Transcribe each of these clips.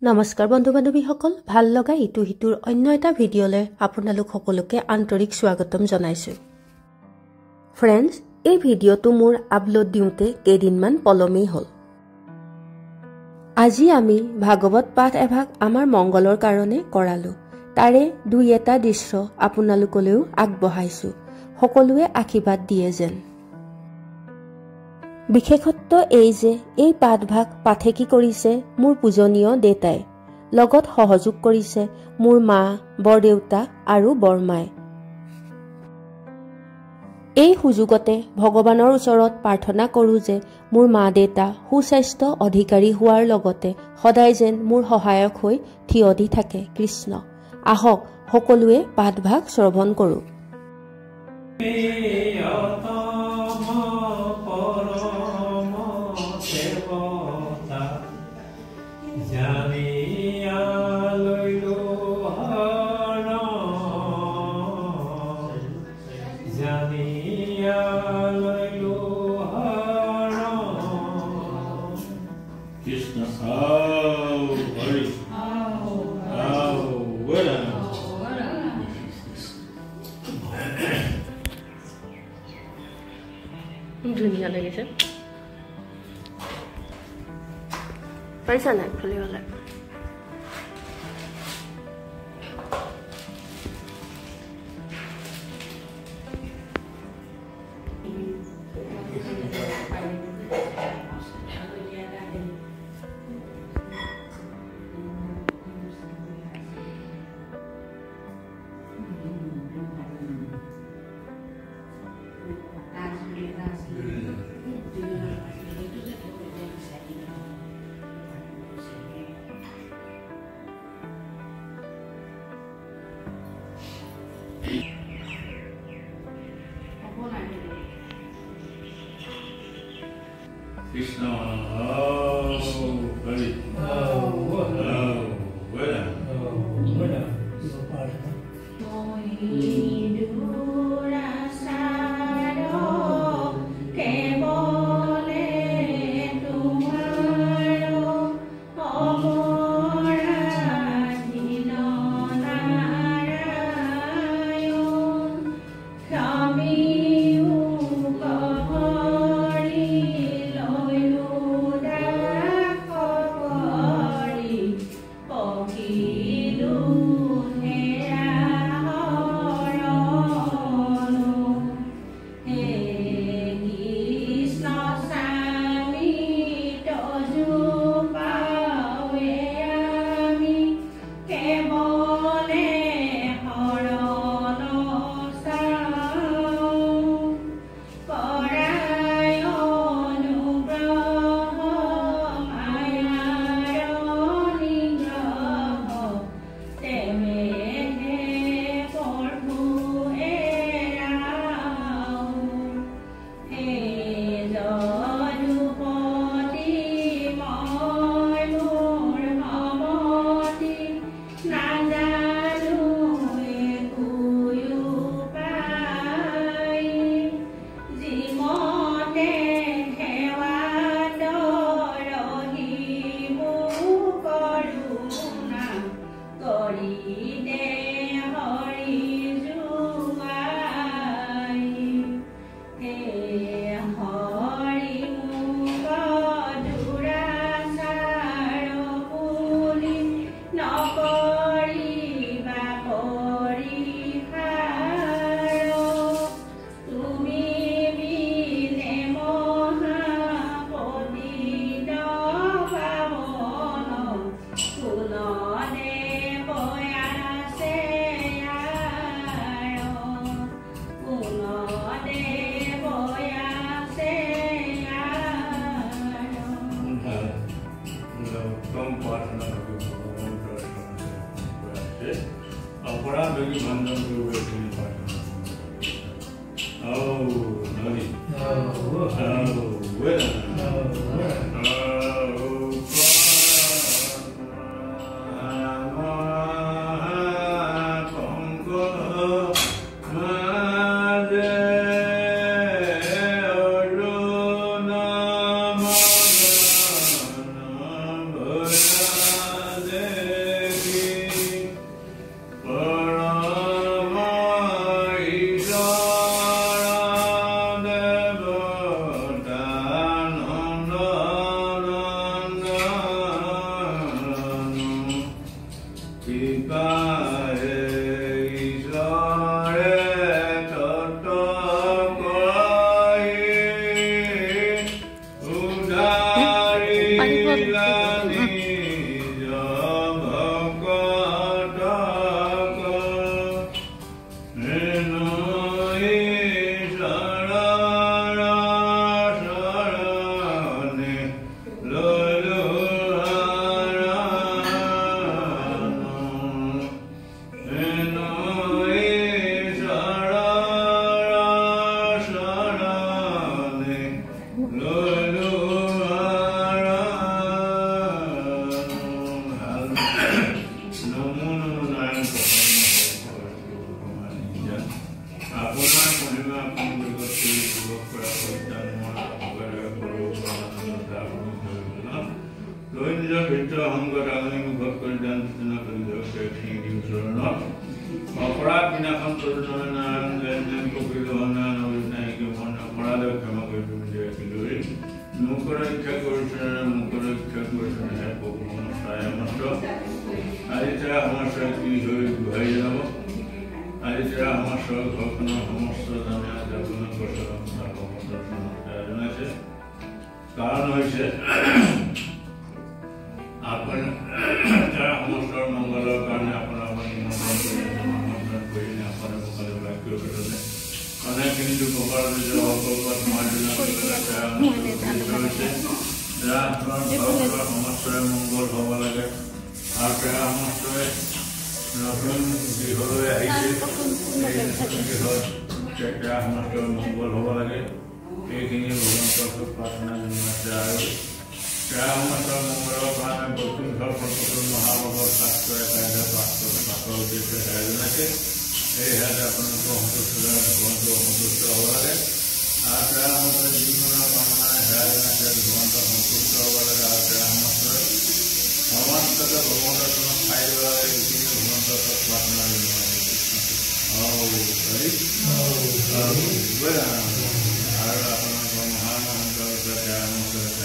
নমস্কাৰ বন্ধু বান্ধৱীসকল, ভাল লগা ইটো হিতুৰ অন্য এটা ভিডিঅ'লৈ আপোনালোক সকলোকে আন্তৰিক স্বাগতম জনাইছোঁ। ফ্ৰেণ্ডছ, এই ভিডিঅ'টো মোৰ আপলোড দিওঁতে কেইদিনমান পলমেই হ'ল। আজি আমি ভাগৱত পাঠ এভাগ আমাৰ মংগলৰ কাৰণে কৰালোঁ। তাৰে দুই এটা দৃশ্য আপোনালোকলৈও আগবঢ়াইছোঁ। সকলোৱে আশীৰ্বাদ দিয়ে যেন। বিশেষত্ব এই যে এই পাঠভাগ পাঠে কি কৰিছে মোৰ পূজনীয় দেউতাই, লগত সহযোগ কৰিছে মোৰ মা, বৰদেউতা আৰু বৰমাই। এই সুযোগতে ভগৱানৰ ওচৰত প্ৰাৰ্থনা কৰোঁ যে মোৰ মা দেউতা সুস্বাস্থ্য অধিকাৰী হোৱাৰ লগতে সদায় যেন মোৰ সহায়ক হৈ থিয় দি থাকে কৃষ্ণ। আহক সকলোৱে পাঠভাগ শ্ৰৱণ কৰোঁ। ধুনীয়া লাগিছে, পাইছা নাই খুলি হলে। Krishna, Hari, পবিত্ৰ সংগত আগনি মুখত কৰি দান সূচনা কৰি দিয়ক অপৰাধ বিনাশন চৰিত্ৰ নাৰায়ণ জয়ন কপিল নাৰায়ণ অভিনায়ক অপৰাধ ক্ষমা কৰি লৈ মোক ৰক্ষা কৰিছে মোক ৰক্ষা কৰিছে প্ৰভু নমস্কাৰ মাত্ৰ আজি তাৰ সমস্যা কি হৈ ঘূৰাই যাব আজি তাৰ সমস্যাৰ ঘৰখনৰ সমস্ত জানে আপোনাৰ জনাইছে কাৰণ হৈছে আপুনি তাৰ সমস্যাৰ মংগলৰ কাৰণে আপোনাৰ অনেকখিনি দুঃখৰ সমস্যাৰে মংগল হ'ব লাগে আৰু তাৰ সমস্যাৰে নতুন গৃহলৈ আহিছে তাৰ সমস্যাৰ মংগল হ'ব লাগে এইখিনি ভগৱন্তৰ প্ৰাৰ্থনা জনাইছে আৰু তাৰ সমস্যাৰ মংগলৰ কাৰণে বসুন্ধৰ প্ৰকৃত মহাভাগৱত শাস্ত্ৰই কাইলৈ পাঠৰ উদ্দেশ্যে হেৰাই জনাইছে সেয়েহে আপোনালোকৰ সন্তুষ্ট হ'ব লাগে আৰু তাৰ সমস্যাৰ যিকোনো কামনাই হেৰাই জনাইছে ভগৱন্ত সন্তুষ্ট হ'ব লাগে আৰু তাৰ সমস্যাৰ সমস্তকে ভগৱন্তৰ ঠাই দিব লাগে এইখিনি ভগৱন্তৰ প্ৰাৰ্থনা জনাইছে আৰু আপোনালোকৰ মহামহন্তৰ তাৰ সমস্যাৰ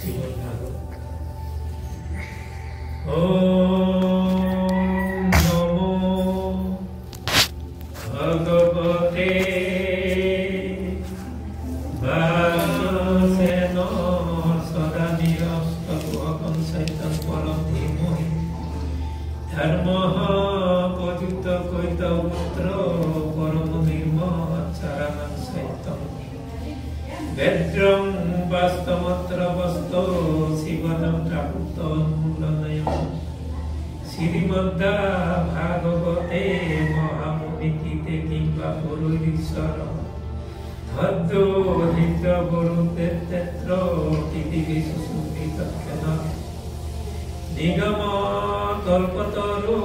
আশীৰ্বাদ ভদ্রোহিত বরুতে তেত্র পৃথিবী সুসুপিত কেন নিগম কল্পতরু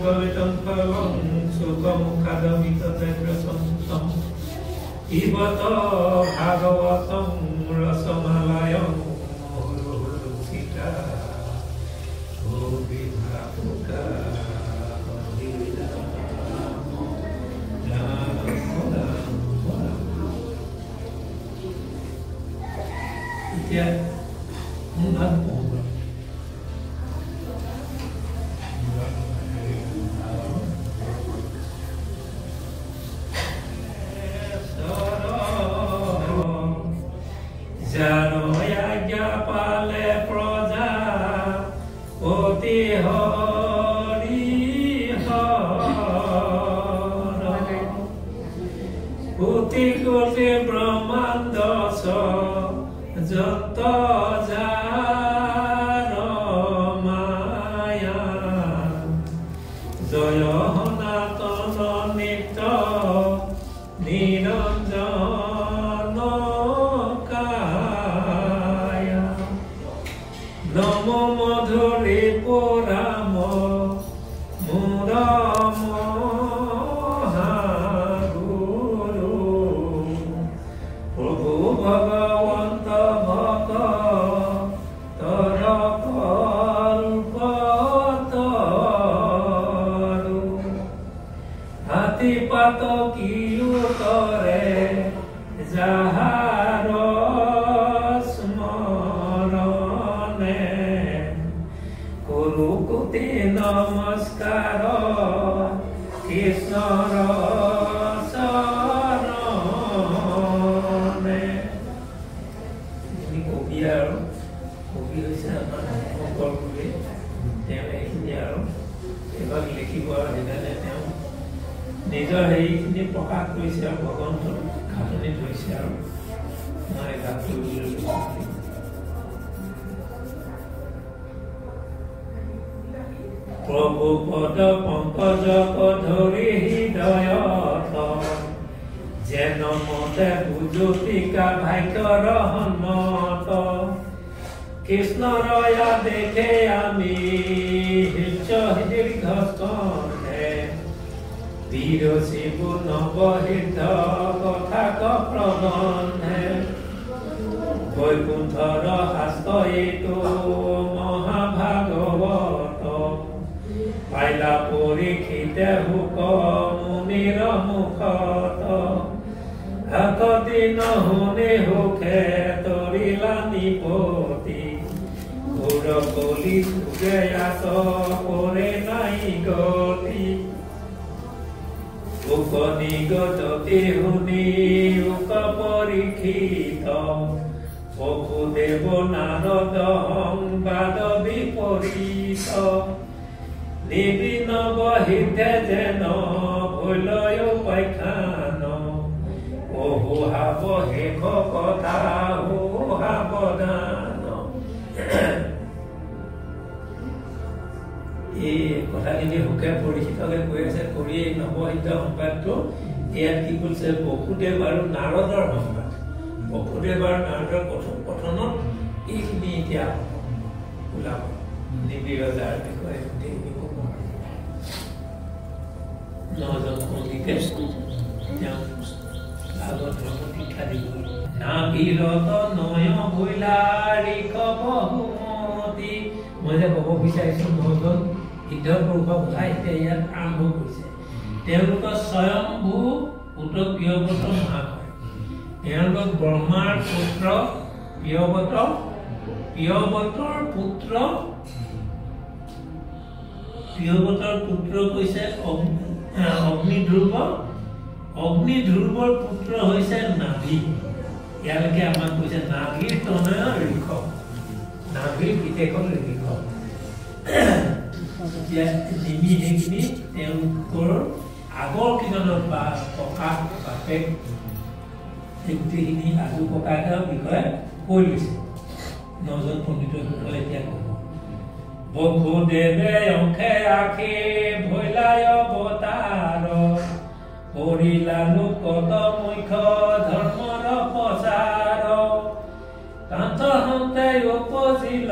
গলিতং ফলং সুখমুখাদমিত তেদ্রসন্তম পিবত ভাগবতং রসমালয়ং মুহুর্মুহুর্মুখিতা গোবিন্দাপুকা এতিয়া নাম পঢ়ো জানয়া পালে প্ৰজা অতি হৰি কোটি কোটি ব্ৰহ্মাণ্ড যত যাৰ মায়া জয় সনাতন নিত্য নিৰঞ্জন কায়া নম মধুৰী পুৰাম মোৰ মহাগুৰু প্ৰভু ভগৱন্ত ভক্ত তৰ কল্পতৰু হাতী পাত কিও কৰে যাহাৰ স্মৰণে কৰো কোটি নমস্কাৰ কৃষ্ণৰ চৰণে কবি আৰু কবি হৈছে আমাৰ শংকৰ গুৰুৱে তেওঁ এইখিনি আৰু এইভাগ লিখিব আৰু সেইকাৰণে তেওঁ নিজৰ হেৰিখিনি প্ৰকাশ কৰিছে আৰু ভগৱন্তৰ খাটনি ধৰিছে আৰু মই গান কৰিবলৈ প্ৰভু পদ পংকজ ধৰি হৃদয়ত যেন মতে বুজুতিকা ভাগ্যৰ সন্মত কৃষ্ণৰয়া দেখে আমি হৃদয় দীৰ্ঘস্কন্ধে বীৰ শিৱ নৱহৃদ কথা প্ৰবন্ধে বৈকুণ্ঠৰ শাস্ত্ৰ এইটো মহাভাগৱত পাইলা পৰীক্ষিতে হুক মুনিৰ মুখত হাততি নহুনে হুকে তৰিলা নিপতি ঘোৰ কলি যুগে আত কৰে নাই গতি উপনিগততে শুনি উপ পৰীক্ষিত বসুদেৱ নাৰদ সংবাদ বিপৰীত নিবিন বহিতে যেন ভুলয় উপাখ্যান অহুহাব শেষ কথা সাৱধান এই কথাখিনি সুখে পৰীক্ষিতকে কৈ আছে কৰি এই নৱহিত সংবাদটো ইয়াত কি কৰিছে বসুদেৱ আৰু নাৰদৰ সংবাদ বসুদেৱ আৰু নাৰদৰ কথনত এইখিনি এতিয়া ওলাব নিবিড় ৰজাৰ বিষয়ে গোটেইখিনি ক'ব নজন পণ্ডিতে তেওঁ ভাগৱত ধৰ্ম শিক্ষা দিব না বিৰত নয় ভৈলাৰী কবহুমতি মই যে ক'ব বিচাৰিছো নজন সিদ্ধ পুৰুষৰ কথা এতিয়া ইয়াত আৰম্ভ কৰিছে তেওঁলোকৰ স্বয়ম্ভূ পুত্ৰ প্ৰিয়ব্ৰত মহাশয় তেওঁলোক ব্ৰহ্মাৰ পুত্ৰ প্ৰিয়ব্ৰতৰ পুত্ৰ কৈছে অগ্নিধ্ৰুৱৰ পুত্ৰ হৈছে নাভি ইয়ালৈকে আমাক কৈছে নাভিৰ তনয় ঋষ নাভিৰ পিতেকৰ ঋষ নিমি সেইখিনি তেওঁলোকৰ আগৰ কিজনৰ বা ককা বাপেক গোটেইখিনি আজু ককাকৰ বিষয়ে কৈ লৈছে নজন পণ্ডিতৰ বিষয়ে এতিয়া ক'ব বসুদেৱে অংশে আখে ভৈলায় অৱতাৰ কৰিলা লোকত মুখ্য ধৰ্মৰ প্ৰচাৰ কান্তহন্তে উপজিল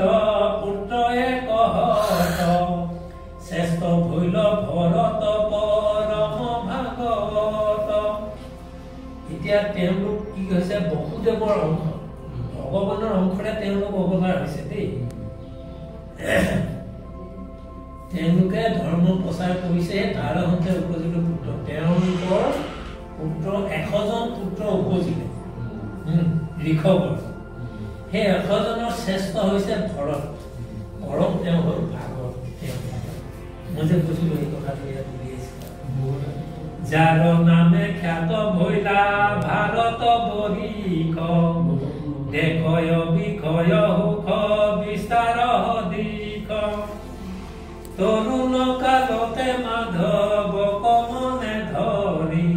পুত্ৰয়ে কহত শ্ৰেষ্ঠ ভৈল ভৰত পৰম ভাগৱত। এতিয়া তেওঁলোক কি হৈছে বসুদেৱৰ অংশ, ভগৱানৰ অংশৰে তেওঁলোক অৱতাৰ হৈছে দেই। তেওঁলোকে ধৰ্ম প্ৰচাৰ কৰিছে, তাৰ হতে উপজিল পুত্ৰ। তেওঁলোকৰ পুত্ৰ 100জন পুত্ৰ উপজিলে ঋষভৰ। সেই 100জনৰ শ্ৰেষ্ঠ হৈছে ভৰত, পৰম তেওঁ হ'ল ভাগৱত। মই যে কৈছিলো এই কথাটো ইয়াত উলিয়াইছিলো। যাৰ নামে খ্যাত ভৈলা ভাৰত বৰিষ দেখয় বিষয় সুখ বিস্তাৰ দিশ তৰুণ কালতে মাধৱক মনে ধৰি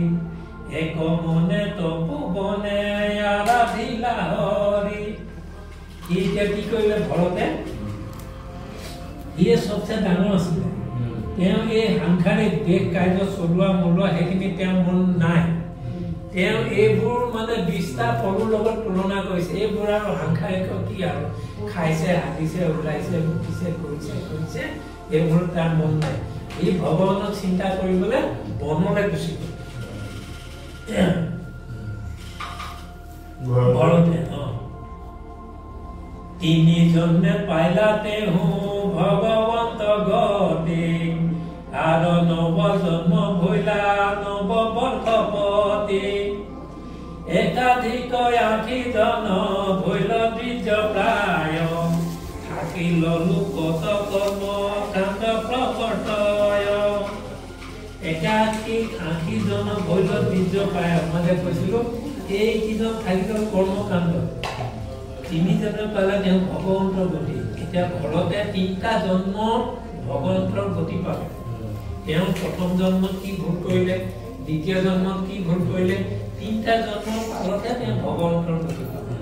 এক মনে তপোবনে আৰাধিলা হৰি। এতিয়া কি কৰিলে ভৰতে? ইয়ে সবচে ডাঙৰ আছিলে। তেওঁ এই সাংসাৰিক দেশ কাৰ্য চলোৱা মলোৱা সেইখিনি তেওঁ মন নাই। তেওঁ এইবোৰ মানে 20টা পৰুৰ লগত তুলনা কৰিছে। এইবোৰ আৰু সাংসাৰিক কি আৰু খাইছে হাতিছে ওলাইছে মুঠিছে কৰিছে এইবোৰ তাৰ মন নাই। এই ভগৱানক চিন্তা কৰিবলৈ বনলৈ গুচি গ'ল। তিনিজনে পাইলা তেহু ভগৱন্ত গতি আৰু নৱ জন্ম ভৈলা নৱ বৰ্ষপতি একাধিক 8জন ভৈল দ্বিজ প্ৰায় থাকিল লোকত কৰ্ম কাণ্ড প্ৰৱৰ্তয়। একাধিক 8জন ভৈল দ্বিজ প্ৰায় মানে কৈছিলো এইকেইজন থাকিল কৰ্মকাণ্ড। 3জনে পালে তেওঁ ভগৱন্তৰ গতি। এতিয়া ঘৰতে 3টা জন্ম ভগৱন্তৰ গতি পালে। তেওঁ প্ৰথম জন্মত কি ভুল কৰিলে, দ্বিতীয় জন্মত কি ভুল কৰিলে, 3টা জন্ম পালতে তেওঁ ভগৱন্তৰ গতি পালে।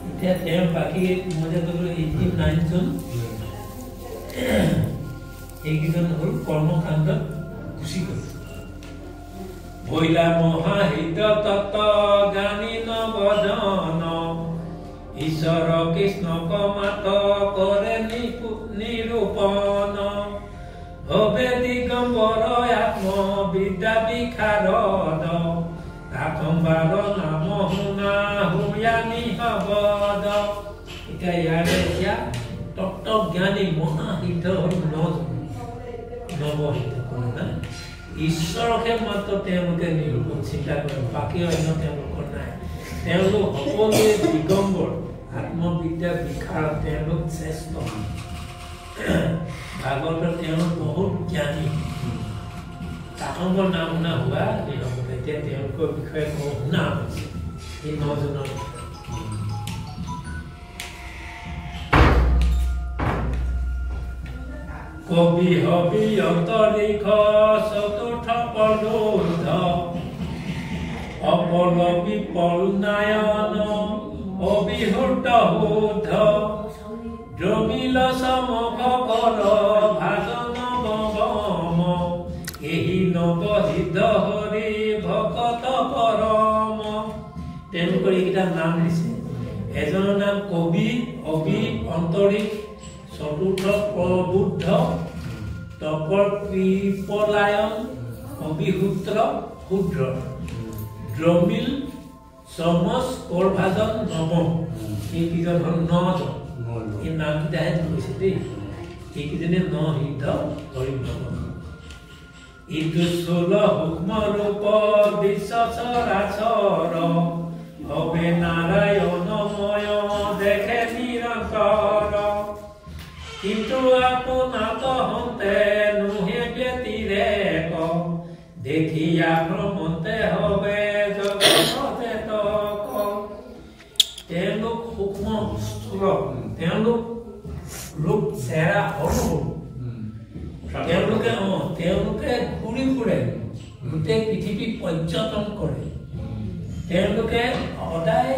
এতিয়া তেওঁ বাকী মই যে ক'লো 89জন এইকেইজন হ'ল কৰ্মকাণ্ডত গুচি গ'ল। ভৈলা মহাহিত তত্ত্ব জ্ঞানী নৱজন ঈশ্বৰ কৃষ্ণক মাত কৰে নিৰূপণ ভৱে দিগম্বৰ আত্মবিদ্যা বিশাৰদ কাকম্বাৰ নাম শুনা হুয়ানি হবদ। এতিয়া ইয়াৰে এতিয়া তত্ত্বজ্ঞানী মহাহিত হ'ল 9জন নৱহিত কোনো নাই। ঈশ্বৰকে মাত্ৰ তেওঁলোকে নিৰূপণ চিন্তা কৰে, বাকী অন্য তেওঁলোকৰ নাই। তেওঁলোক সকলোৱে দিগম্বৰ আত্মবিদ্যা বিশাৰদ, তেওঁলোক শ্ৰেষ্ঠ। ভাগৱতৰ তেওঁলোক বহুত জ্ঞানী। কাকম্বৰ নাম শুনা হোৱা নিৰূপণ। এতিয়া তেওঁলোকৰ বিষয়ে শুনা হৈছে এই 9জনৰ। কবি হবি অন্তৰিক্ষ চতুৰ্থ পদোধ অপলবি পলনায়ন অবিহুত শুদ্ধ দ্ৰমিল সমক কৰ ভাজন বম এই নৱহিত হৰি ভকত পৰম। তেওঁলোকৰ এইকেইটা নাম দিছে। এজনৰ নাম কবি, অবি, অন্তৰিক্ষ, চতুৰ্থ প্ৰবুদ্ধ, তপৰ পিপলায়ন, অবিহুত্ৰ শুদ্ৰ, দ্ৰমিল, চমচ, কৰভাজন, নৱম। এইকেইজন হ'ল 9জন। এই নামকেইটাহে কৈছে দেই। এইকেইজনে 9 সিদ্ধ হৰিভকত। ইদুস্থূল সূক্ষ্ম ৰূপ বিশ্ব চৰাচৰ ভৱে নাৰায়ণময় দেখে নিৰন্তৰ কিন্তু আপোনাত হন্তে নুহে ব্যতিৰেক দেখিয়া ভ্ৰমন্তে হবে জগতে তক। তেওঁলোক সূক্ষ্ম স্থূল, তেওঁলোক ৰূপ চেহেৰা সৰু। তেওঁলোকে ঘূৰি ফুৰে, গোটেই পৃথিৱী পৰ্যটন কৰে। তেওঁলোকে সদায়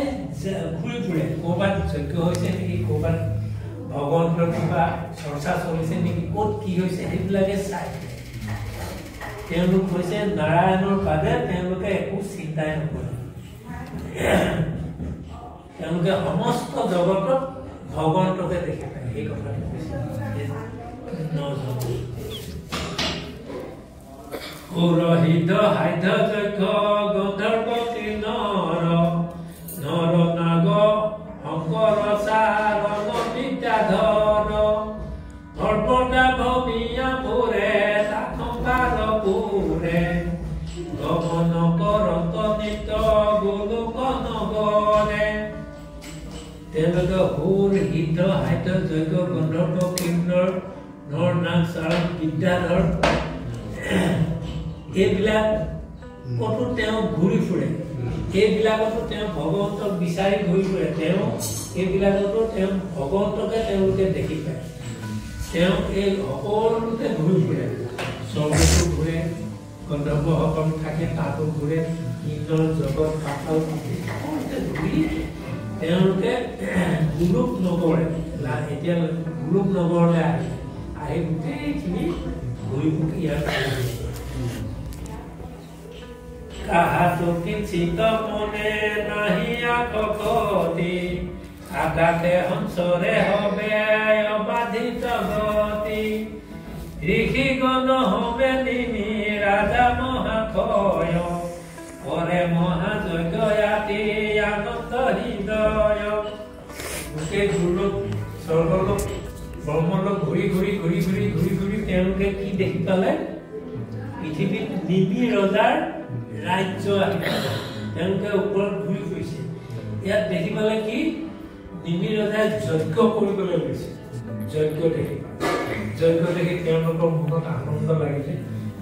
ঘূৰি ফুৰে, ক'ৰবাত যজ্ঞ হৈছে নেকি, ক'ৰবাত ভগৱন্তৰ কিবা চৰ্চা চলিছে নেকি, ক'ত কি হৈছে সেইবিলাকে চাই। তেওঁলোক হৈছে নাৰায়ণৰ বাদে তেওঁলোকে একো চিন্তাই নকৰে তেওঁলোকে সমস্ত জগতত ভগৱন্তকে দেখি পায় এই কথাটো কৈছে পুৰোহিত হাইধ যজ্ঞ গন্ধৰ্ব কিন্নৰ নৰ নাগ শংকৰ চাৰণ বিদ্যাধৰ ধৰ্মদা ভূমিয়া পুৰে তাথংকাৰ পুৰে গমন কৰত নিত্য গোলোক নগৰে তেওঁলোকে সুৰ হিত হাইত যজ্ঞ গন্ধৰ্ব কিন্নৰ নৰ নাগ চাৰণ বিদ্যাধৰ এইবিলাক কতো তেওঁ ঘূৰি ফুৰে এইবিলাকতো তেওঁ ভগৱন্তক বিচাৰি ঘূৰি ফুৰে তেওঁ এইবিলাকতো তেওঁ ভগৱন্তকে তেওঁলোকে দেখি পায় তেওঁ এই সকলোতে ঘূৰি ফুৰে স্বৰ্গতো ঘূৰে গন্ধৰ্বসকল থাকে তাতো ঘূৰে ইন্দ্ৰ জগত পাতাল সকলোতে ঘূৰি তেওঁলোকে গোলোক নগৰে এতিয়া গোলোক নগৰলৈ আহি গোটেইখিনি ঘূৰি ফুৰি ইয়াত কাহাতো কিঞ্চিত মনে নাহিয়া ককতি আকাশে হংসৰে হবে অবাধিত গতি ঋষিগণ হবে নিমি ৰাজা মহাক্ষয় কৰে মহাযজ্ঞ আতি আনন্দ হৃদয় গোটেই দুৰ্লোক স্বৰ্গলোক ব্ৰহ্মলোক ঘূৰি ঘূৰি ঘূৰি ঘূৰি ঘূৰি ঘূৰি তেওঁলোকে কি দেখি পালে পৃথিৱীত নিমি ৰজাৰ ৰাজ্য তেওঁলোকে ওপৰত ঘূৰি ফুৰিছে ইয়াত দেখি পালে কি নিমি ৰজাই যজ্ঞ কৰিবলৈ লৈছে যজ্ঞ দেখি তেওঁলোকৰ মনত আনন্দ লাগিলে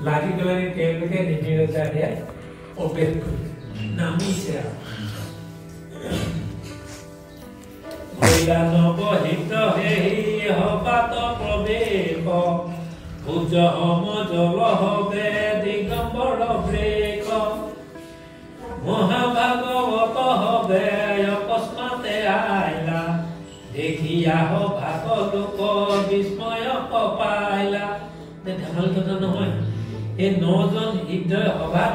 লাগি পেলাই তেওঁলোকে নিমি ৰজাৰ ইয়াত প্ৰৱেশ কৰিছে নামিছে নৱহিত হেৰি হবাত প্ৰৱেশ ভোজ হম জল হবে দিগম্বৰ ব্ৰেক মহাভাগৱত হবে অকস্মাতে আইলা দেখিয়া ভাগ লোক বিস্ময় পাইলা ধেমালি কথা নহয় এই 9জন হৃদয় সভাত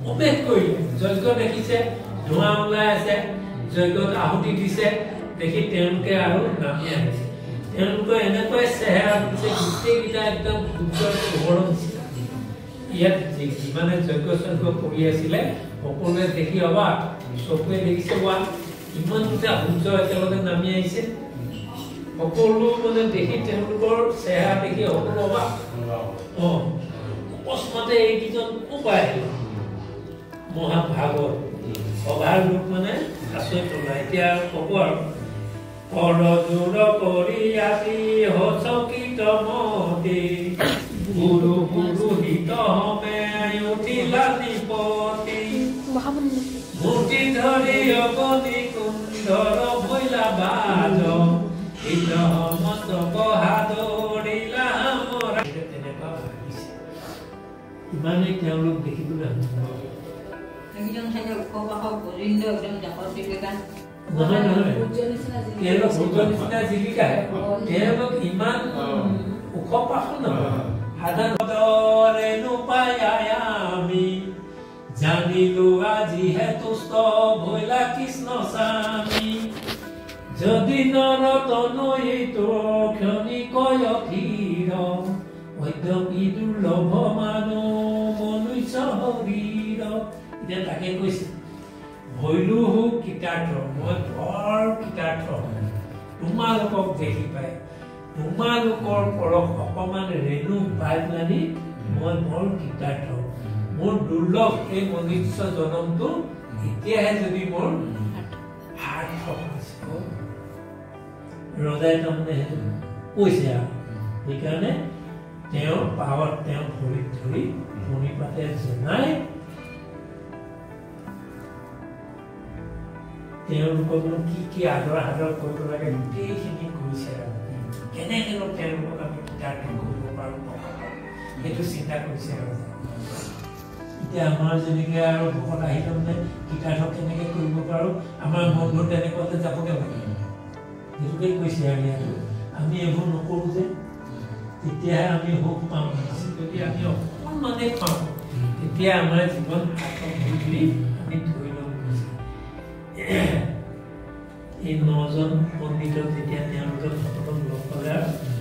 প্ৰৱেশ কৰিলে যজ্ঞ দেখিছে ধোঁৱা ওলাই আছে যজ্ঞত আহুতি দিছে দেখি তেওঁলোকে আৰু নামি আহিছে তেওঁলোকে এনেকৈ চেহেৰা দিছে গোটেইকেইটা একদম সূৰ্যৰ পোহৰৰ নিচিনা ইয়াত যিমানে যজ্ঞ কৰি আছিলে সকলোৱে দেখি অবাক চকুৱে দেখিছে ৱা ইমান দুটা সূৰ্য একেলগে নামি আহিছে সকলো মানে দেখি তেওঁলোকৰ চেহেৰা দেখি সকলো অবাক অকস্মাতে এইকেইজন উপায় আহিল মহাভাগৱত সভাৰ লোক মানে আচৰিত হ'ল এতিয়া ক'ব আৰু পৰজোৰ কৰি আদি হচকিত মতি গুৰু পুৰোহিত হমে উঠিলা নিপতি মূৰ্তি ধৰি অগণি কুন্ধৰ ভৈলা বাজ হিত মস্তক হাদৰিলা মৰা তেনেকুৱা ভাবিছে ইমানেই তেওঁলোক দেখিবলৈ একজন থাকে উপবাসক গোবিন্দ একদম জাপত দিলেকা নহয় তেওঁলোক সূৰ্য নিচিনা জীৱিকা তেওঁলোক ইমান ওখ পাখো নহয় সাধাৰণতে পাই আমি জানিলো আজিহে তুষ্ট ভৈলা কৃষ্ণ স্বামী যদি নৰতনয়িতো ক্ষণিকয় ধীৰ অদ্যপি দুৰ্লভ মানুহ মনুষ্য শৰীৰ এতিয়া তাকে কৈছে ভৈলো হোক কৃতাৰ্থ মই বৰ কৃতাৰ্থ তোমালোকক দেখি পাই তোমালোকৰ পৰশ অকমান ৰেণু পাই পেলানি মই বৰ কৃতাৰ্থ মোৰ দুৰ্লভ এই মনুষ্য জনমটো এতিয়াহে যদি মোৰ সাৰ্থক হৈছে ৰজাই তাৰমানে সেইটো কৈছে আৰু সেইকাৰণে তেওঁৰ পাৱত তেওঁ ভৰিত ধৰি প্ৰণিপাতে জনাই তেওঁলোককনো কি আদৰ সাদৰ কৰিব লাগে গোটেইখিনি কৰিছে আৰু কেনেকৈ তেওঁলোকক আমি কৃতাৰ্থ কৰিব পাৰোঁ সেইটো চিন্তা কৰিছে আৰু এতিয়া আমাৰ যেনেকৈ আৰু ভকত আহি তাৰমানে কৃতাৰ্থ কেনেকৈ কৰিব পাৰোঁ আমাৰ বন্ধু তেনেকুৱাতে যাবগৈ লাগে সেইটোকে কৈছে আৰু ইয়াত আমি এইবোৰ নকৰোঁ যে তেতিয়াহে আমি সুখ পাম যদি আমি অকণমান অকণমানে পাওঁ তেতিয়া আমাৰ জীৱন সাৰ্থক বুলি আমি ধৰি ল'ব খুজিছোঁ। এই 9জন পণ্ডিতক যেতিয়া তেওঁলোকক সকলক লগ পালে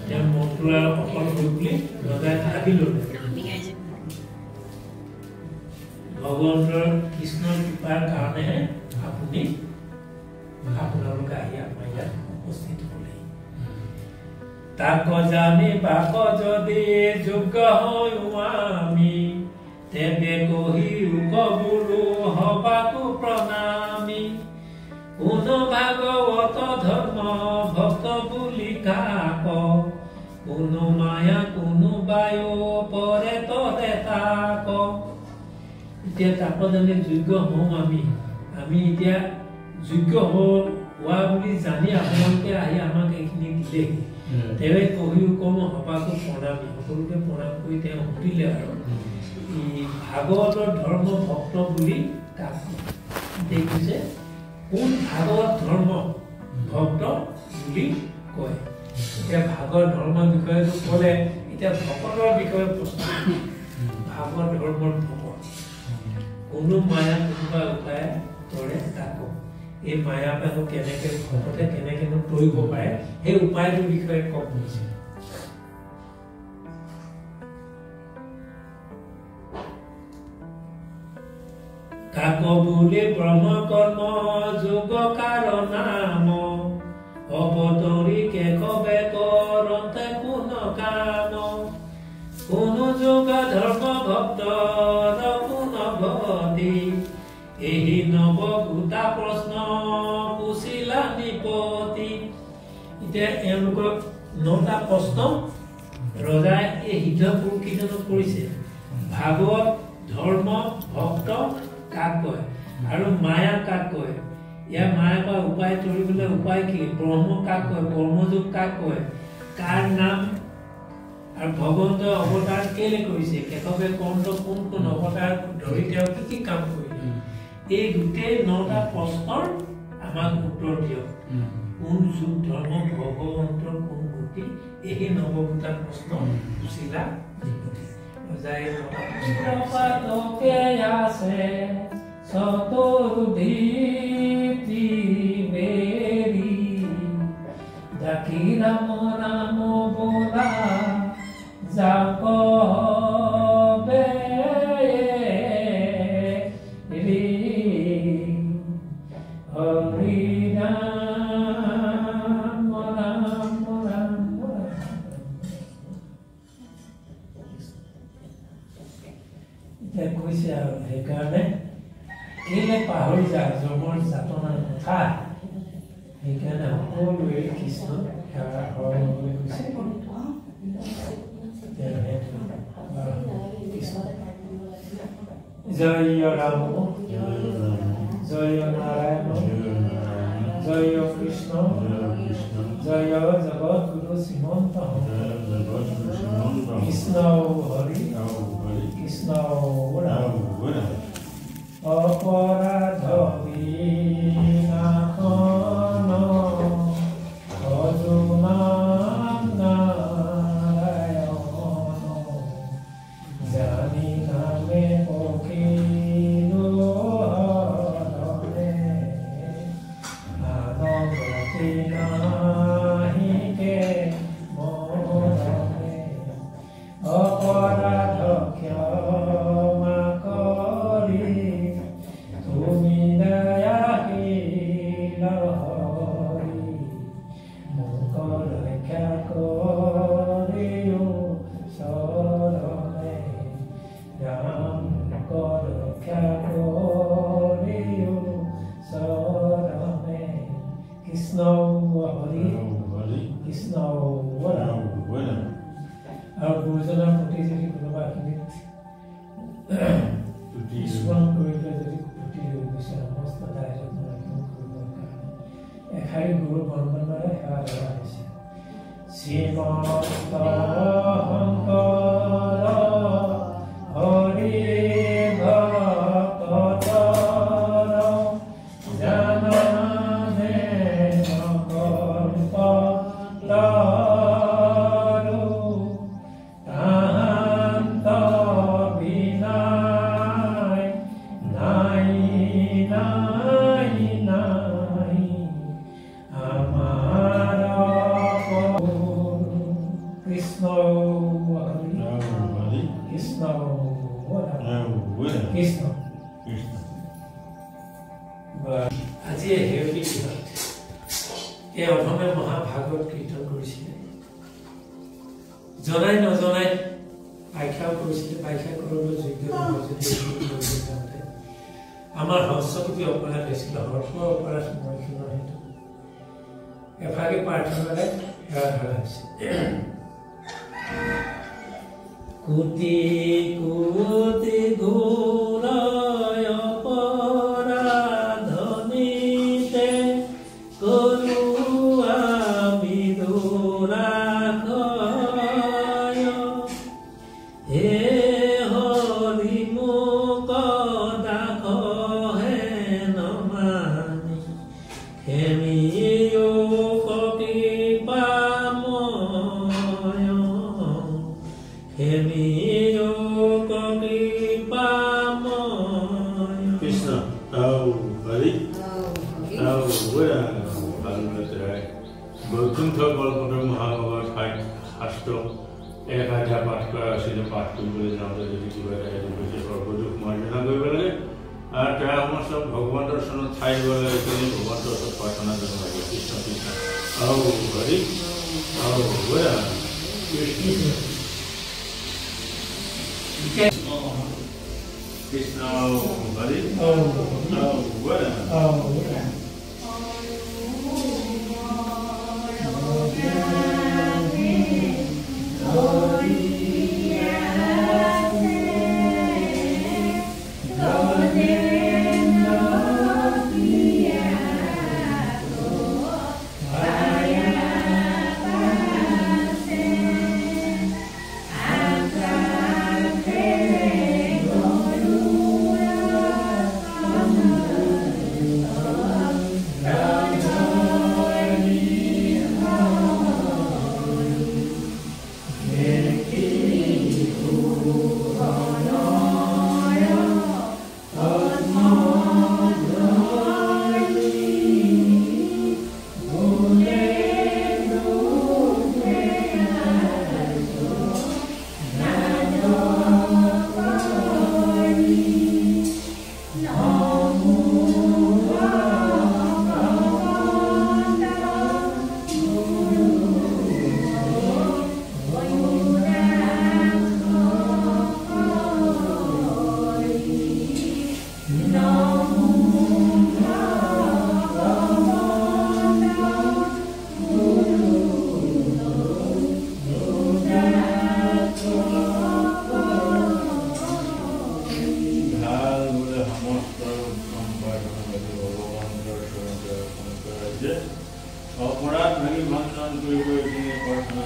তেওঁৰ মনটো আৰু সফল হৈ বুলি ৰজাই ভাবি ল'লে। ভগৱন্তৰ কৃষ্ণৰ কৃপাৰ কাৰণেহে আপুনি আপোনালোকে আহি আমাৰ ইয়াত উপস্থিত হ'লে। তাক জানি বাক যদি যোগ্য হওঁ আমি তেবে কহি কবুলো হবাকো প্ৰণামী। কোনো ভাগৱত ধৰ্ম ভক্ত বুলি কাক কোনো মায়া কোনো বায়ু পৰে তৰে তাক। এতিয়া তাক জানি যোগ্য হওঁ আমি এতিয়া যোগ্য হোৱা বুলি জানি আপোনালোকে আহি আমাক এইখিনি দিলেহি। তেৱে কহিও কম হবাকো প্ৰণামী। সকলোকে প্ৰণাম কৰি তেওঁ সুধিলে আৰু ভাগৱতৰ ধৰ্ম ভক্ত বুলি তাক দেখিছে কোন ভাগৱত ধৰ্ম ভক্ত বুলি কয়। এতিয়া ভাগৱত ধৰ্মৰ বিষয়েটো ক'লে, এতিয়া ভকতৰ বিষয়ে প্ৰশ্ন। ভাগৱত ধৰ্মৰ ভকত কোনো মায়া কোনোবা উপায় তৰে তাক। এই মায়া পানো কেনেকে ভকতে কেনেকেনো তৰিব পাৰে সেই উপায়টোৰ বিষয়ে কওক নিছে। কাক বোলে ব্ৰহ্ম কৰ্ম যোগ কাৰনাম অৱতৰি কেশৱে কৰন্তে কোন কাম। কোনো যোগ ধৰ্ম ভক্তৰ কোন ভতি এই নৱ গোটা প্ৰশ্ন পুছিলা নিপতি। এতিয়া এওঁলোকক 9টা প্ৰশ্ন ৰজাই এই সিদ্ধপুৰুষ কেইজনক কৰিছে। ভাগৱত ধৰ্ম ভক্ত কাক কয় আৰু মায়া কাক কয়। ইয়াৰ মায়াৰ পৰা উপায় তৰিবলৈ উপায় কি, ব্ৰহ্ম কাক কয়, ব্ৰহ্মযোগ কাক কয়, কাৰ নাম আৰু ভগৱন্তৰ অৱতাৰ কেলে কৰিছে, কেশৱে কৰ্ণ কোন কোন অৱতাৰ ধৰি তেওঁ কি কাম কৰিলে। এই গোটেই 9টা প্ৰশ্নৰ আমাক উত্তৰ দিয়ক। কোন যুগ ধৰ্ম ভগৱন্তৰ কোন গতি, এই নৱগোটা প্ৰশ্ন পুছিলা নিপতি। ৰজাই আছে সতৰুধীতি বেৰি ডাকি ৰাম ৰাম বোলা যাক কৈছে আৰু সেইকাৰণে কেলে পাহৰি যায় যমৰ যাতনাৰ কথা। সেইকাৰণে সকলোৱে কৃষ্ণ সেৱা কৰিবলৈ কৈছে। জয় ৰাম জয় নাৰায়ণ জয় কৃষ্ণ জয় জগৎগুৰু শ্ৰীমন্ত কৃষ্ণ হৰি কৃষ্ণ অপৰাধ বিনাশন অজুনাম নাৰায়ণ জানি নামে পখিলো হৰণে আনন্দতি নাহিকে মৰণে অপৰাধ ক্ষমা কৰি তুমি দয়াশীল হৰি মোক ৰক্ষা কৰিও চৰণে ৰাম ৰক্ষা কৰিও চৰণে কৃষ্ণ হৰি কৃষ্ণ আৰু গুৰুজনৰ প্ৰতি যদি কোনোবাখিনিত স্মৰণ কৰিলে যদি কুটি হৈ গৈছে সমস্ত দায়িত্ব কৰিবৰ কাৰণে এষাৰি গুৰু বন্দনাৰে সেৱা লোৱা হৈছে। শ্ৰীমন্ত শংকৰ হৰি ভকতৰ জাননে নকল্প তৰু তাহান্ত কৃষ্ণ কৃষ্ণ আজি হেয়তি দিনত এই অধমে মহাভাগৱত কীৰ্তন কৰিছিলে জনাই নজনাই পাইখাও কৰিছিলে পাইখা কৰিবলৈ যোগ্য নহয় আমাৰ হস্যপতি অপৰাধ হৈছিল হৰ্ষ অপৰাধ মহিষণৰ হেতু এভাগে প্ৰাৰ্থনাৰে সেৱা ধৰা হৈছে কোটি কোটি গুণয় অপৰাধনিতে কৰো আমি দুৰাশয় হে হৰি মোক দাসহে নমানি হেমিও কৃপাময় হেমিও কৃপাময় কৃষ্ণ হৰি বৈকুণ্ঠ কল্পতৰ মহাভাগৱত শাস্ত্ৰ এক আধ্যায় পাঠ কৰা আছিলে পাঠ কৰিবলৈ যাওঁতে যদি কিবা এটা সৰ্বদুখ মাৰ্জনা কৰিব লাগে আৰু তাৰ সমস্ত ভগৱন্তৰ চৰণত ঠাই দিব লাগে তেনে ভগৱন্তৰ ওচৰত প্ৰাৰ্থনা কৰিব লাগে কৃষ্ণ কৃষ্ণ হৰি কৃষ্ণ হৰি অপৰাধ ভাঙি ভঞ্জন কৰিব প্ৰাৰ্থনা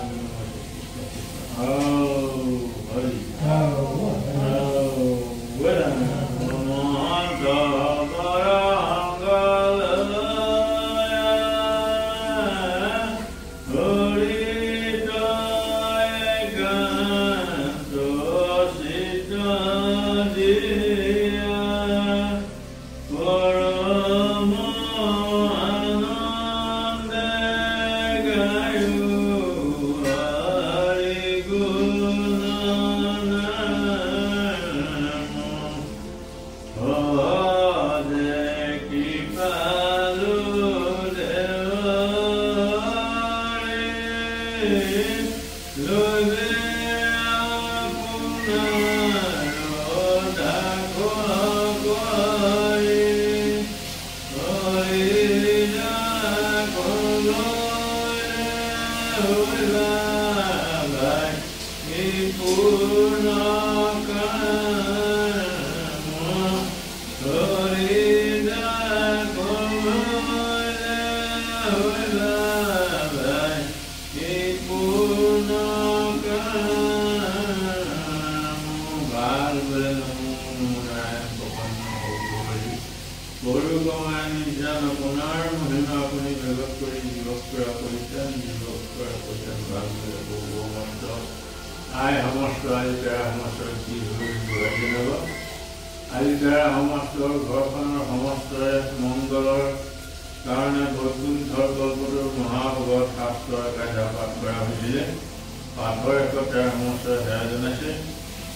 পাঠৰ একতা সমস্যা হেৰা জনাইছে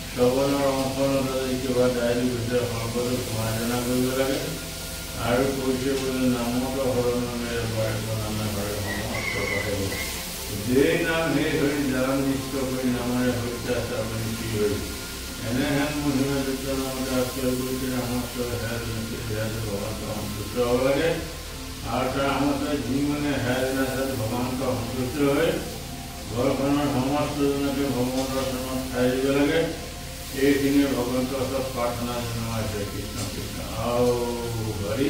শ্ৰৱণৰ অংশৰ কিবা ডায়েৰীৰ ভিতৰত সৰ্বদা সমালোচনা কৰিব লাগে আৰু কৈছে বোলে নামত হৰণেৰে নামে হৰে সমস্ত কৰে যে নাম হে হৰি জান নিষ্ঠ কৰি নামেৰে হত্যা আপুনি কি হৰি এনেহেন মহিমা যুক্ত নামতে আশ্ৰয় কৰিছে সমস্ত হেৰা জনাইছে হেৰাতে ভগৱানক সন্তুষ্ট হ'ব লাগে আৰু তাৰ সমস্ত যি মানে হেৰা জনাইছে ভগৱানক সন্তুষ্ট হৈ ঘৰখনৰ সমস্ত জনকে ভগৱানৰ চৰণত ঠাই দিব লাগে এইখিনিয়ে ভগৱন্তৰ ওচৰত প্ৰাৰ্থনা জনাইছে কৃষ্ণ কৃষ্ণ হৰি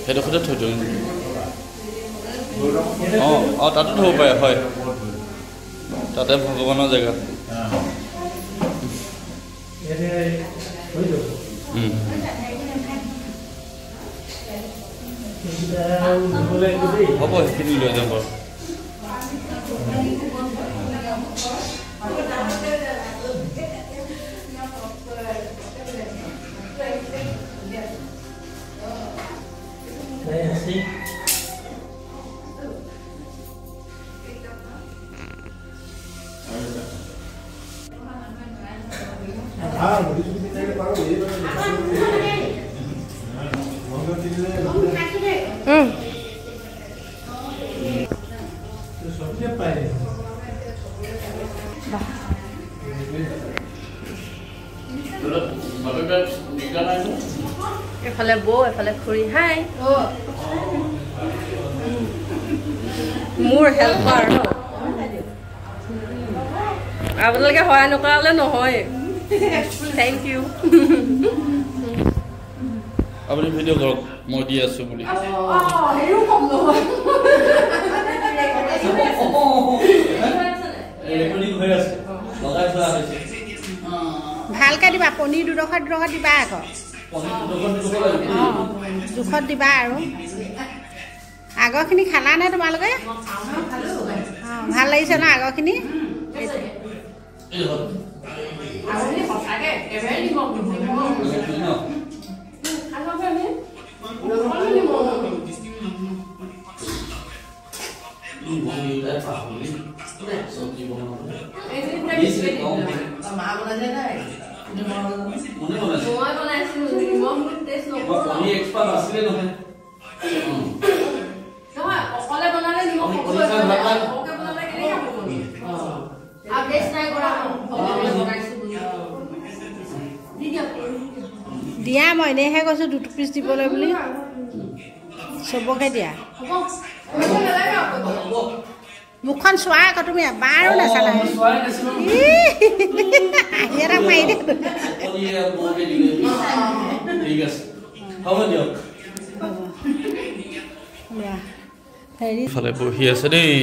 সেইডোখৰতে থৈ দিওঁ অঁ তাতো থ'ব পাৰে হয় তাতে ভগৱানৰ জেগা হ'ব সেইখিনি লৈ যাম বাৰু এফালে বৌ এফালে খুৰী হাই মোৰ হেল্পাৰ ন আপোনালোকে সহায় নকৰালে নহয় থেংক ইউ আপুনি ভিডিঅ' কৰক মই দি আছোঁ বুলি ভালকে দিবা পনীৰ দুডোখৰ দিবা আকৌ জোখত দিবা আৰু আগৰখিনি খালা নে তোমালোকে ভাল লাগিছে ন আগৰখিনি অকলে বনালে নিমখ দিয়া মই এনেহে কৈছোঁ 2 পিচ দিবলৈ বুলি চবকে দিয়া মুখখন চোৱা আকৌ তুমি এবাৰো নাচালা এটা মাৰি দে ইফালে বহি আছে দেই